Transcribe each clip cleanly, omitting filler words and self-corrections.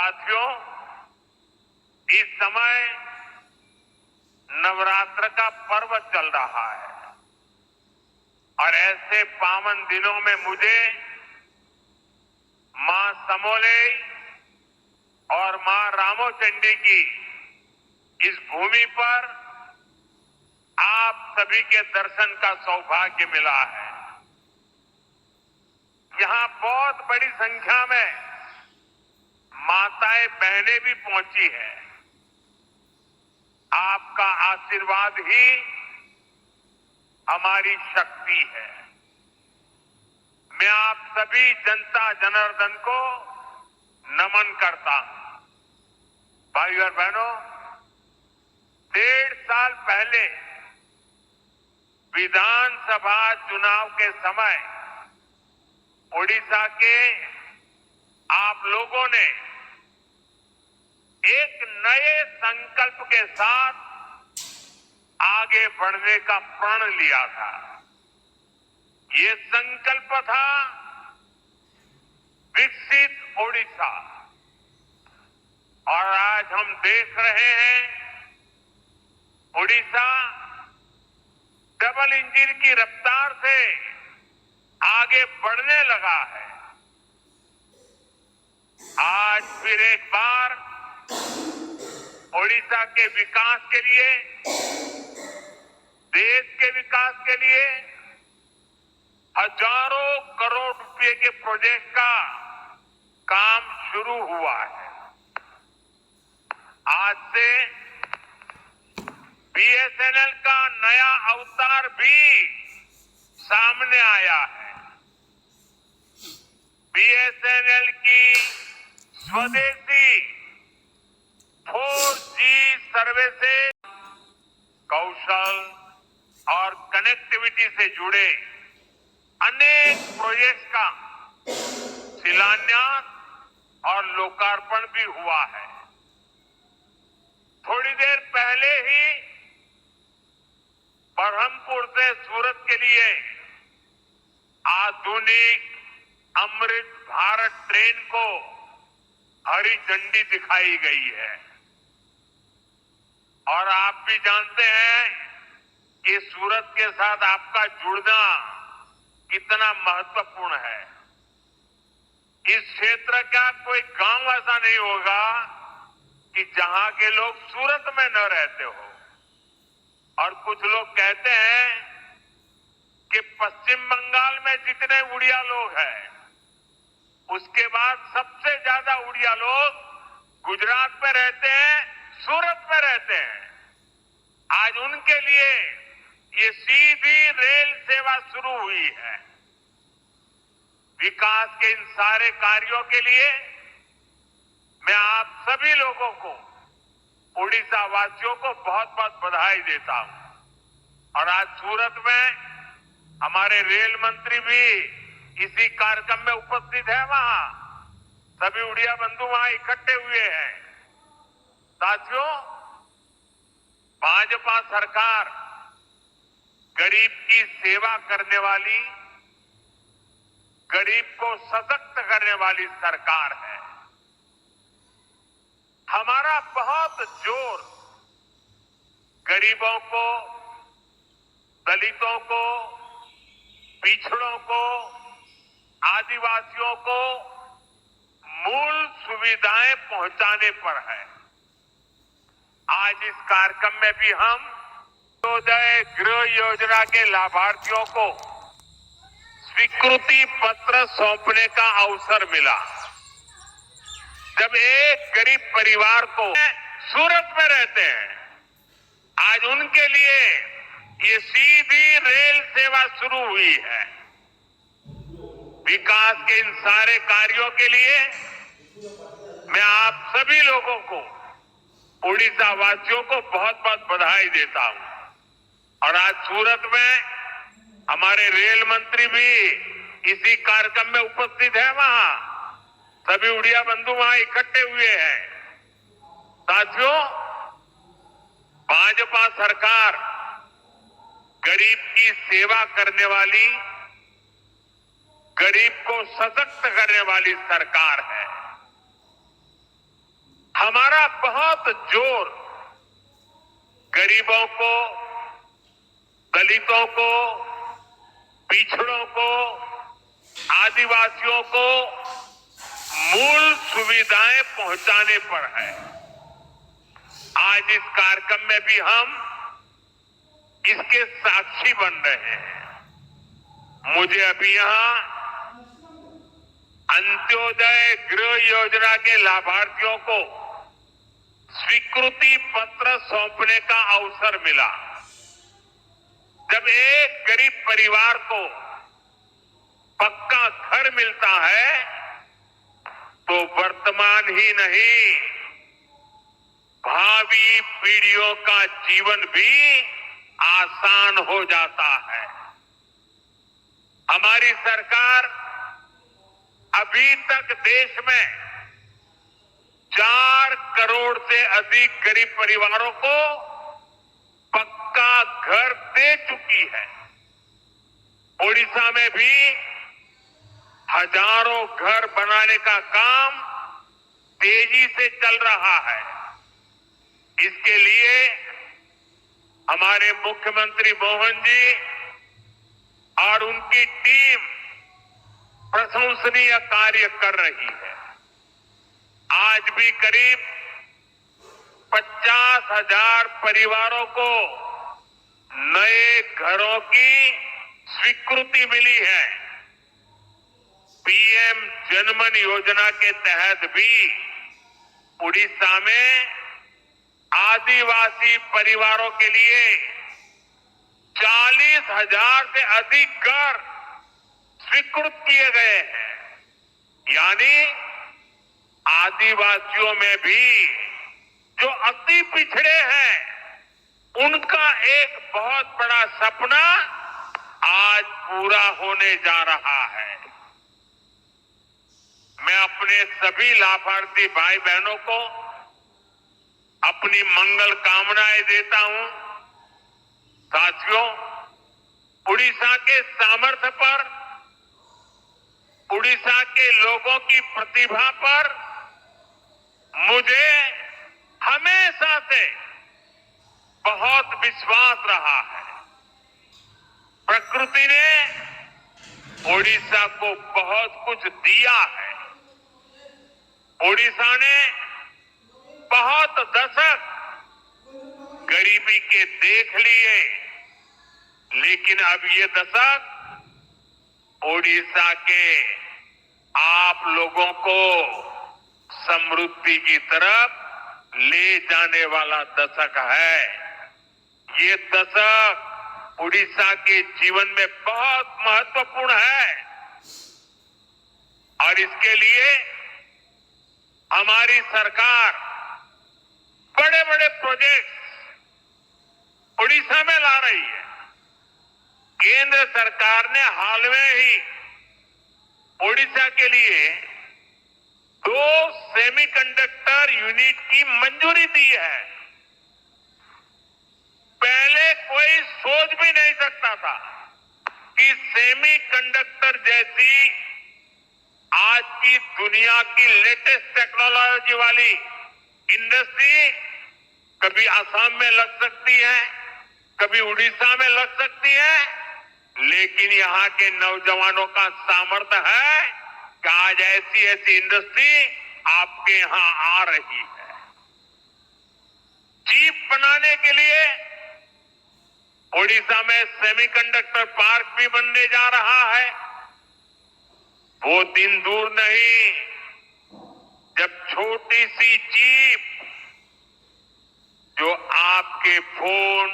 साथियों, इस समय नवरात्र का पर्व चल रहा है और ऐसे पावन दिनों में मुझे मां समोलेई और मां रामोचंडी की इस भूमि पर आप सभी के दर्शन का सौभाग्य मिला है। यहां बहुत बड़ी संख्या में माताएं बहनें भी पहुंची हैं। आपका आशीर्वाद ही हमारी शक्ति है। मैं आप सभी जनता जनार्दन को नमन करता हूं। भाइयों और बहनों, 1.5 साल पहले विधानसभा चुनाव के समय ओडिशा के आप लोगों ने एक नए संकल्प के साथ आगे बढ़ने का प्रण लिया था। ये संकल्प था विकसित ओडिशा। और आज हम देख रहे हैं ओडिशा डबल इंजन की रफ्तार से आगे बढ़ने लगा है। आज फिर एक बार ओडिशा के विकास के लिए, देश के विकास के लिए हजारों करोड़ रुपए के प्रोजेक्ट का काम शुरू हुआ है। आज से बीएसएनएल का नया अवतार भी सामने आया है। बीएसएनएल की स्वदेशी 4G सर्विसेज कौशल और कनेक्टिविटी से जुड़े अनेक प्रोजेक्ट्स का शिलान्यास और लोकार्पण भी हुआ है। थोड़ी देर पहले ही बरहमपुर से सूरत के लिए आधुनिक अमृत भारत ट्रेन को हरी झंडी दिखाई गई है। और आप भी जानते हैं कि सूरत के साथ आपका जुड़ना कितना महत्वपूर्ण है। इस क्षेत्र का कोई गांव ऐसा नहीं होगा कि जहां के लोग सूरत में न रहते हो। और कुछ लोग कहते हैं कि पश्चिम बंगाल में जितने उड़िया लोग हैं, उसके बाद सबसे ज्यादा उड़िया लोग गुजरात में रहते हैं, सूरत में रहते हैं। आज उनके लिए ये सीधी रेल सेवा शुरू हुई है। विकास के इन सारे कार्यों के लिए मैं आप सभी लोगों को, ओडिशा वासियों को बहुत बहुत बधाई देता हूं। और आज सूरत में हमारे रेल मंत्री भी इसी कार्यक्रम में उपस्थित है। वहां सभी उड़िया बंधु वहां इकट्ठे हुए हैं। साथियों, भाजपा सरकार गरीब की सेवा करने वाली, गरीब को सशक्त करने वाली सरकार है। हमारा बहुत जोर गरीबों को, दलितों को, पिछड़ों को, आदिवासियों को मूल सुविधाएं पहुंचाने पर है। आज इस कार्यक्रम में भी हम अंत्योदय गृह योजना के लाभार्थियों को स्वीकृति पत्र सौंपने का अवसर मिला। जब एक गरीब परिवार को सूरत में रहते हैं, आज उनके लिए ये सीधी रेल सेवा शुरू हुई है। विकास के इन सारे कार्यों के लिए मैं आप सभी लोगों को, ओडिशा वासियों को बहुत बहुत बधाई देता हूं। और आज सूरत में हमारे रेल मंत्री भी इसी कार्यक्रम में उपस्थित है। वहां सभी उड़िया बंधु वहां इकट्ठे हुए हैं। साथियों, भाजपा सरकार गरीब की सेवा करने वाली, गरीब को सशक्त करने वाली सरकार है। हमारा बहुत जोर गरीबों को, दलितों को, पिछड़ों को, आदिवासियों को मूल सुविधाएं पहुंचाने पर है। आज इस कार्यक्रम में भी हम इसके साक्षी बन रहे हैं। मुझे अभी यहां अंत्योदय गृह योजना के लाभार्थियों को स्वीकृति पत्र सौंपने का अवसर मिला। जब एक गरीब परिवार को पक्का घर मिलता है तो वर्तमान ही नहीं, भावी पीढ़ियों का जीवन भी आसान हो जाता है। हमारी सरकार अभी तक देश में 4 करोड़ से अधिक गरीब परिवारों को पक्का घर दे चुकी है। ओडिशा में भी हजारों घर बनाने का काम तेजी से चल रहा है। इसके लिए हमारे मुख्यमंत्री मोहन जी और उनकी टीम प्रशंसनीय कार्य कर रही है। आज भी करीब 50,000 परिवारों को नए घरों की स्वीकृति मिली है। पीएम जनमन योजना के तहत भी उड़ीसा में आदिवासी परिवारों के लिए 40,000 से अधिक घर स्वीकृत किए गए हैं। यानी आदिवासियों में भी जो अति पिछड़े हैं, उनका एक बहुत बड़ा सपना आज पूरा होने जा रहा है। मैं अपने सभी लाभार्थी भाई बहनों को अपनी मंगल कामनाएं देता हूं। साथियों, उड़ीसा के सामर्थ्य पर, उड़ीसा के लोगों की प्रतिभा पर मुझे हमेशा से बहुत विश्वास रहा है। प्रकृति ने ओडिशा को बहुत कुछ दिया है। ओडिशा ने बहुत दशक गरीबी के देख लिए, लेकिन अब ये दशक ओडिशा के आप लोगों को समृद्धि की तरफ ले जाने वाला दशक है। ये दशक उड़ीसा के जीवन में बहुत महत्वपूर्ण है और इसके लिए हमारी सरकार बड़े बड़े प्रोजेक्ट्स उड़ीसा में ला रही है। केंद्र सरकार ने हाल में ही ओडिशा के लिए 2 सेमीकंडक्टर यूनिट की मंजूरी दी है। पहले कोई सोच भी नहीं सकता था कि सेमीकंडक्टर जैसी आज की दुनिया की लेटेस्ट टेक्नोलॉजी वाली इंडस्ट्री कभी असम में लग सकती है, कभी उड़ीसा में लग सकती है, लेकिन यहाँ के नौजवानों का सामर्थ्य है कि आज ऐसी ऐसी इंडस्ट्री आपके यहाँ आ रही है। चिप बनाने के लिए ओडिशा में सेमीकंडक्टर पार्क भी बनने जा रहा है। वो दिन दूर नहीं जब छोटी सी चिप जो आपके फोन,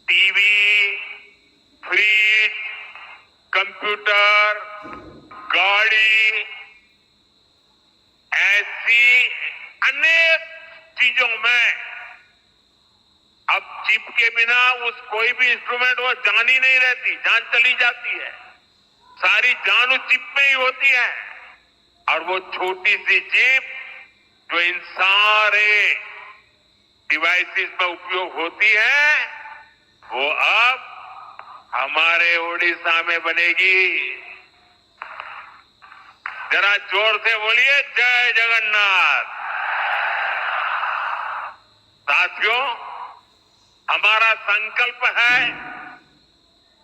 टीवी, फ्रिज, कंप्यूटर, गाड़ी, ऐसी अनेक चीजों में अब चिप के बिना उस कोई भी इंस्ट्रूमेंट वो जान ही नहीं रहती, जान चली जाती है। सारी जान उस चिप में ही होती है और वो छोटी सी चिप जो इन सारे डिवाइसेस में उपयोग होती है, वो अब हमारे ओडिशा में बनेगी। जरा जोर से बोलिए जय जगन्नाथ। हमारा संकल्प है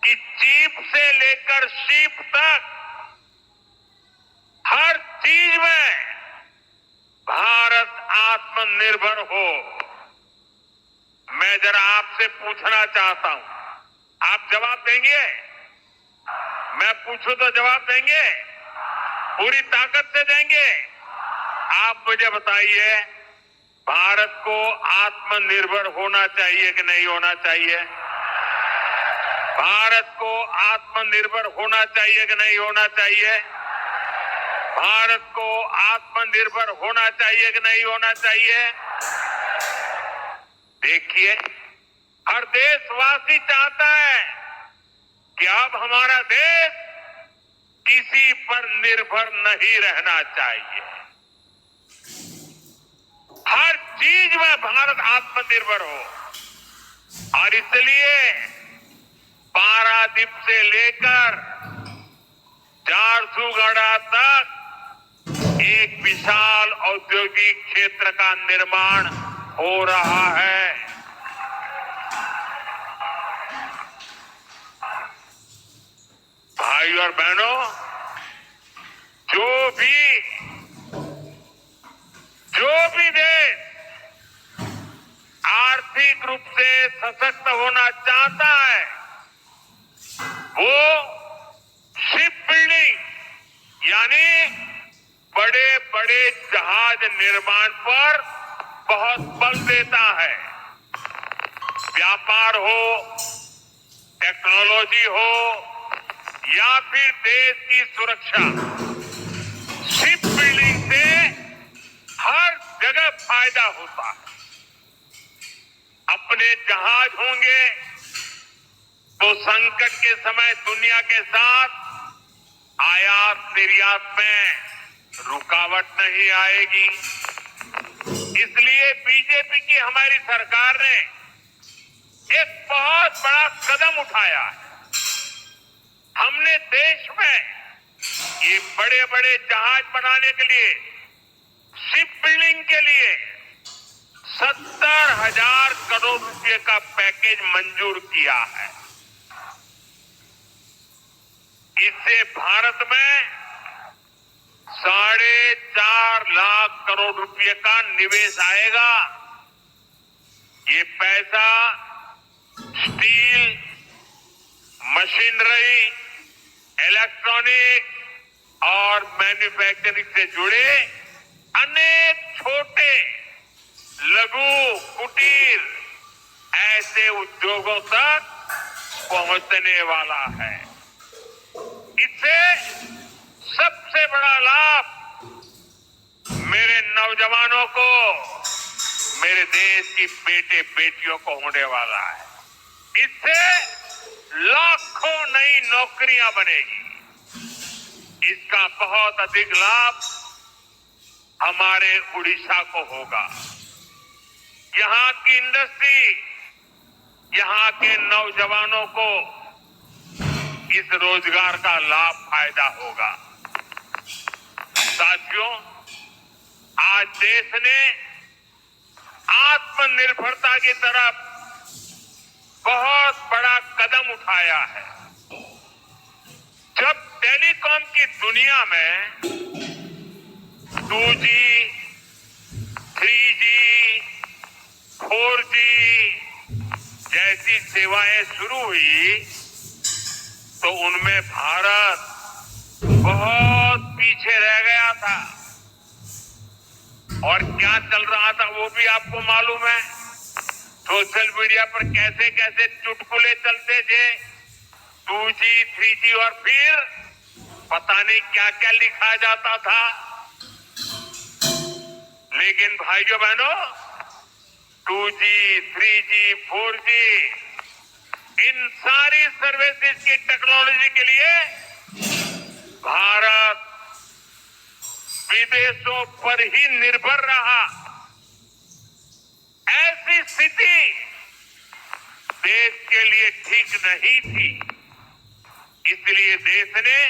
कि चीप से लेकर शीप तक हर चीज में भारत आत्मनिर्भर हो। मैं जरा आपसे पूछना चाहता हूं, आप जवाब देंगे? मैं पूछूं तो जवाब देंगे? पूरी ताकत से देंगे? आप मुझे बताइए, भारत को आत्मनिर्भर होना चाहिए कि नहीं होना चाहिए? भारत को आत्मनिर्भर होना चाहिए कि नहीं होना चाहिए? भारत को आत्मनिर्भर होना चाहिए कि नहीं होना चाहिए? देखिए, हर देशवासी चाहता है कि अब हमारा देश किसी पर निर्भर नहीं रहना चाहिए। हर चीज में भारत आत्मनिर्भर हो और इसलिए पारादीप से लेकर झारसुगुड़ा तक एक विशाल औद्योगिक क्षेत्र का निर्माण हो रहा है। भाइयों और बहनों, जो भी देश आर्थिक रूप से सशक्त होना चाहता है, वो शिप बिल्डिंग यानी बड़े बड़े जहाज निर्माण पर बहुत बल देता है। व्यापार हो, टेक्नोलॉजी हो या फिर देश की सुरक्षा, शिप बिल्डिंग से हर जगह फायदा होता है। अपने जहाज होंगे तो संकट के समय दुनिया के साथ आयात निर्यात में रुकावट नहीं आएगी। इसलिए बीजेपी की हमारी सरकार ने एक बहुत बड़ा कदम उठाया है। हमने देश में ये बड़े बड़े जहाज बनाने के लिए, शिप बिल्डिंग के लिए 70,000 करोड़ रुपए का पैकेज मंजूर किया है। इससे भारत में 4.5 लाख करोड़ रुपए का निवेश आएगा। ये पैसा स्टील, मशीनरी, इलेक्ट्रॉनिक और मैन्युफैक्चरिंग से जुड़े अनेक छोटे, लघु, कुटीर ऐसे उद्योगों तक पहुंचने वाला है। इससे सबसे बड़ा लाभ मेरे नौजवानों को, मेरे देश की बेटे बेटियों को होने वाला है। इससे लाखों नई नौकरियां बनेगी। इसका बहुत अधिक लाभ हमारे उड़ीसा को होगा। यहाँ की इंडस्ट्री, यहाँ के नौजवानों को इस रोजगार का लाभ फायदा होगा। साथियों, आज देश ने आत्मनिर्भरता की तरफ बहुत बड़ा कदम उठाया है। जब टेलीकॉम की दुनिया में 2G, 3G, 4G जैसी सेवाएं शुरू हुई तो उनमें भारत बहुत पीछे रह गया था। और क्या चल रहा था वो भी आपको मालूम है। सोशल मीडिया पर कैसे कैसे चुटकुले चलते थे, 2G, 3G और फिर पता नहीं क्या क्या लिखा जाता था। लेकिन भाइयों बहनों, 2G, 3G, 4G इन सारी सर्विसेज की टेक्नोलॉजी के लिए भारत विदेशों पर ही निर्भर रहा। ऐसी स्थिति देश के लिए ठीक नहीं थी। इसलिए देश ने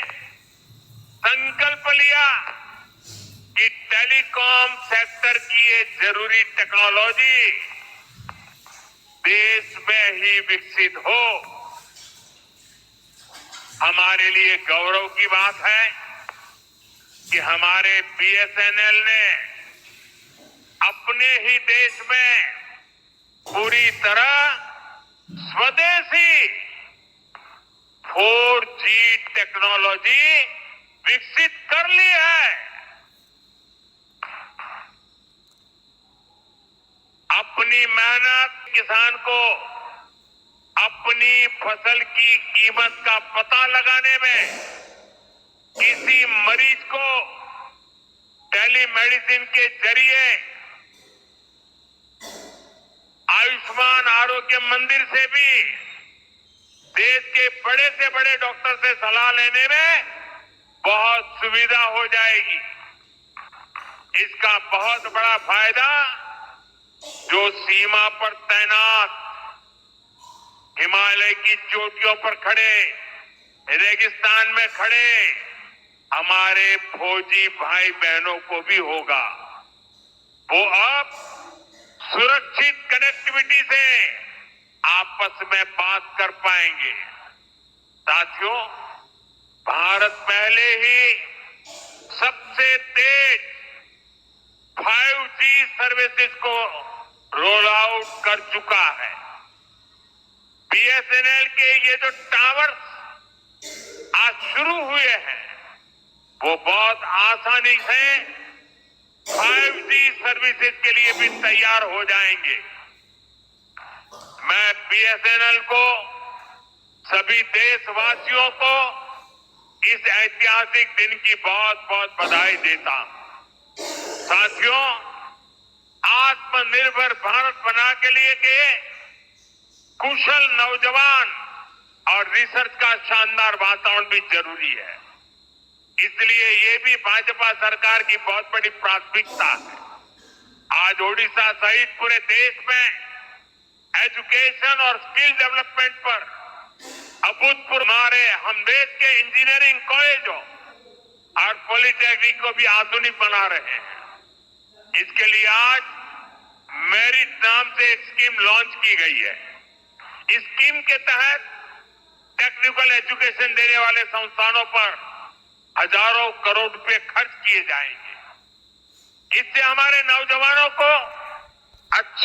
संकल्प लिया कि टेलीकॉम सेक्टर की ये जरूरी टेक्नोलॉजी देश में ही विकसित हो। हमारे लिए गौरव की बात है कि हमारे बीएसएनएल ने अपने ही देश में पूरी तरह स्वदेशी 4G टेक्नोलॉजी विकसित कर ली है। अपनी मेहनत किसान को अपनी फसल की कीमत का पता लगाने में, किसी मरीज को टेलीमेडिसिन के जरिए आयुष्मान आरोग्य मंदिर से भी देश के बड़े से बड़े डॉक्टर से सलाह लेने में बहुत सुविधा हो जाएगी। इसका बहुत बड़ा फायदा जो सीमा पर तैनात, हिमालय की चोटियों पर खड़े, रेगिस्तान में खड़े हमारे फौजी भाई बहनों को भी होगा। वो अब सुरक्षित कनेक्टिविटी से आपस में बात कर पाएंगे। साथियों, भारत पहले ही सबसे तेज 5G सर्विसेज को रोल आउट कर चुका है। बीएसएनएल के ये जो टावर्स आज शुरू हुए हैं, वो बहुत आसानी से 5G सर्विसेज के लिए भी तैयार हो जाएंगे। मैं बीएसएनएल को, सभी देशवासियों को इस ऐतिहासिक दिन की बहुत बहुत बधाई देता हूं। साथियों, आत्मनिर्भर भारत बना के लिए के कुशल नौजवान और रिसर्च का शानदार वातावरण भी जरूरी है। इसलिए ये भी भाजपा सरकार की बहुत बड़ी प्राथमिकता है। आज ओडिशा सहित पूरे देश में एजुकेशन और स्किल डेवलपमेंट पर अभूतपूर्व हमारे हम देश के इंजीनियरिंग कॉलेजों और पॉलिटेक्निक को भी आधुनिक बना रहे हैं। इसके लिए आज मेरिट नाम से एक स्कीम लॉन्च की गई है। इस स्कीम के तहत टेक्निकल एजुकेशन देने वाले संस्थानों पर हजारों करोड़ रुपए खर्च किए जाएंगे। इससे हमारे नौजवानों को अच्छी